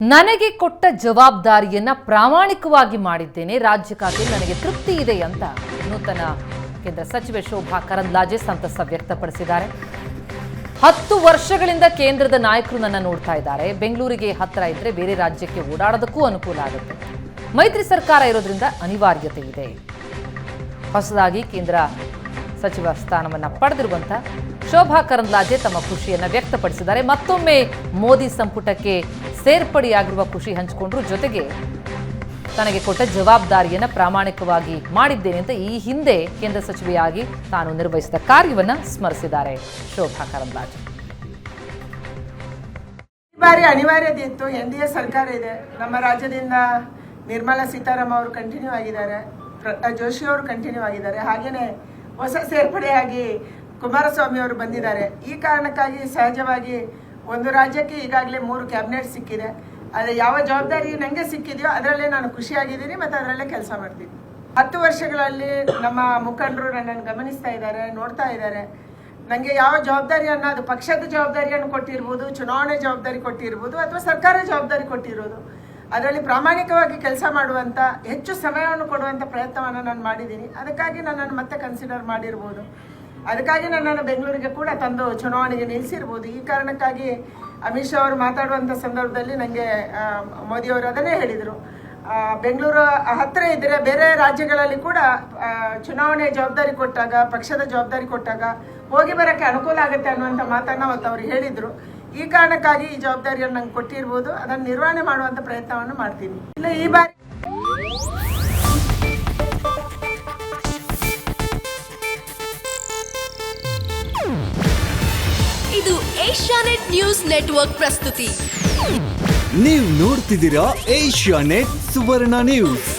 ನನಗೆ ಕೊಟ್ಟ ಜವಾಬ್ದಾರಿಯನ್ನ ಪ್ರಾಮಾಣಿಕವಾಗಿ ಮಾಡಿದ್ದೇನೆ, ರಾಜ್ಯಕ್ಕಾಗಿ ನನಗೆ ತೃಪ್ತಿ ಇದೆ ಅಂತ ನೂತನ ಕೇಂದ್ರ ಸಚಿವೆ ಶೋಭಾ ಕರಂದ್ಲಾಜೆ ಸಂತಸ ವ್ಯಕ್ತಪಡಿಸಿದ್ದಾರೆ. 10 ವರ್ಷಗಳಿಂದ ಕೇಂದ್ರದ ನಾಯಕರು ನನ್ನ ನೋಡ್ತಾ ಇದ್ದಾರೆ. ಬೆಂಗಳೂರಿಗೆ ಹತ್ತಿರ ಇದ್ರೆ ಬೇರೆ ರಾಜ್ಯಕ್ಕೆ ಓಡಾಡೋದಕ್ಕೂ ಅನುಕೂಲ ಆಗುತ್ತೆ. ಮೈತ್ರಿ ಸರ್ಕಾರ ಇರೋದ್ರಿಂದ ಅನಿವಾರ್ಯತೆ ಇದೆ. ಹೊಸದಾಗಿ ಕೇಂದ್ರ ಸಚಿವ ಸ್ಥಾನವನ್ನ ಪಡೆದಿರುವಂತ ಶೋಭಾ ಕರಂದ್ಲಾಜೆ ತಮ್ಮ ಖುಷಿಯನ್ನ ವ್ಯಕ್ತಪಡಿಸಿದ್ದಾರೆ. ಮತ್ತೊಮ್ಮೆ ಮೋದಿ ಸಂಪುಟಕ್ಕೆ ಸೇರ್ಪಡೆಯಾಗಿರುವ ಖುಷಿ ಹಂಚಿಕೊಂಡ್ರು. ಜೊತೆಗೆ ತನಗೆ ಕೊಟ್ಟ ಜವಾಬ್ದಾರಿಯನ್ನ ಪ್ರಾಮಾಣಿಕವಾಗಿ ಮಾಡಿದ್ದೇನೆ ಅಂತ ಈ ಹಿಂದೆ ಕೇಂದ್ರ ಸಚಿವೆಯಾಗಿ ತಾನು ನಿರ್ವಹಿಸಿದ ಕಾರ್ಯವನ್ನ ಸ್ಮರಿಸಿದ್ದಾರೆ ಶೋಭಾ ಕರಂದ್ಲಾಜೆ. ಈ ಬಾರಿ ಅನಿವಾರ್ಯತೆ ಇತ್ತು. NDA ಸರ್ಕಾರ ಇದೆ. ನಮ್ಮ ರಾಜ್ಯದಿಂದ ನಿರ್ಮಲಾ ಸೀತಾರಾಮನ್ ಅವರು ಕಂಟಿನ್ಯೂ ಆಗಿದ್ದಾರೆ, ಜೋಶಿ ಅವರು ಕಂಟಿನ್ಯೂ ಆಗಿದ್ದಾರೆ, ಹಾಗೇನೆ ಹೊಸ ಸೇರ್ಪಡೆಯಾಗಿ ಕುಮಾರಸ್ವಾಮಿ ಅವರು ಬಂದಿದ್ದಾರೆ. ಈ ಕಾರಣಕ್ಕಾಗಿ ಸಹಜವಾಗಿ ಒಂದು ರಾಜ್ಯಕ್ಕೆ ಈಗಾಗಲೇ 3 ಕ್ಯಾಬಿನೆಟ್ ಸಿಕ್ಕಿದೆ. ಆದರೆ ಯಾವ ಜವಾಬ್ದಾರಿ ನನಗೆ ಸಿಕ್ಕಿದೆಯೋ ಅದರಲ್ಲೇ ನಾನು ಖುಷಿಯಾಗಿದ್ದೀನಿ ಮತ್ತು ಅದರಲ್ಲೇ ಕೆಲಸ ಮಾಡ್ತೀನಿ. 10 ವರ್ಷಗಳಲ್ಲಿ ನಮ್ಮ ಮುಖಂಡರು ನನ್ನನ್ನು ಗಮನಿಸ್ತಾ ಇದ್ದಾರೆ, ನೋಡ್ತಾ ಇದ್ದಾರೆ. ನನಗೆ ಯಾವ ಜವಾಬ್ದಾರಿ ಅದು ಪಕ್ಷದ ಜವಾಬ್ದಾರಿಯನ್ನು ಕೊಟ್ಟಿರ್ಬೋದು, ಚುನಾವಣೆ ಜವಾಬ್ದಾರಿ ಕೊಟ್ಟಿರ್ಬೋದು, ಅಥವಾ ಸರ್ಕಾರ ಜವಾಬ್ದಾರಿ ಕೊಟ್ಟಿರೋದು, ಅದರಲ್ಲಿ ಪ್ರಾಮಾಣಿಕವಾಗಿ ಕೆಲಸ ಮಾಡುವಂಥ ಹೆಚ್ಚು ಸಮಯವನ್ನು ಕೊಡುವಂಥ ಪ್ರಯತ್ನವನ್ನು ನಾನು ಮಾಡಿದ್ದೀನಿ. ಅದಕ್ಕಾಗಿ ನನ್ನನ್ನು ಮತ್ತೆ ಕನ್ಸಿಡರ್ ಮಾಡಿರ್ಬೋದು. ಅದಕ್ಕಾಗಿ ನನ್ನನ್ನು ಬೆಂಗಳೂರಿಗೆ ಕೂಡ ತಂದು ಚುನಾವಣೆಗೆ ನಿಲ್ಲಿಸಿರ್ಬೋದು. ಈ ಕಾರಣಕ್ಕಾಗಿ ಅಮಿತ್ ಶಾ ಅವರು ಮಾತಾಡುವಂಥ ಸಂದರ್ಭದಲ್ಲಿ ನನಗೆ ಮೋದಿಯವರು ಅದನ್ನೇ ಹೇಳಿದರು, ಬೆಂಗಳೂರು ಹತ್ತಿರ ಇದ್ದರೆ ಬೇರೆ ರಾಜ್ಯಗಳಲ್ಲಿ ಕೂಡ ಚುನಾವಣೆ ಜವಾಬ್ದಾರಿ ಕೊಟ್ಟಾಗ, ಪಕ್ಷದ ಜವಾಬ್ದಾರಿ ಕೊಟ್ಟಾಗ ಹೋಗಿ ಬರೋಕ್ಕೆ ಅನುಕೂಲ ಆಗುತ್ತೆ ಅನ್ನುವಂಥ ಮಾತನ್ನು ಅವತ್ತು ಅವರು ಹೇಳಿದರು. ಈ ಕಾರಣಕ್ಕಾಗಿ ಈ ಜವಾಬ್ದಾರಿಯನ್ನು ನಂಗೆ ಕೊಟ್ಟಿರ್ಬೋದು. ಅದನ್ನು ನಿರ್ವಹಣೆ ಮಾಡುವಂಥ ಪ್ರಯತ್ನವನ್ನು ಮಾಡ್ತೀನಿ. ಇಲ್ಲ, ಈ ಬಾರಿ ಇದು ಏಷ್ಯಾನೆಟ್ ನ್ಯೂಸ್ ನೆಟ್ವರ್ಕ್ ಪ್ರಸ್ತುತಿ. ನೀವು ನೋಡ್ತಿದ್ದೀರಾ ಏಷ್ಯಾನೆಟ್ ಸುವರ್ಣ ನ್ಯೂಸ್.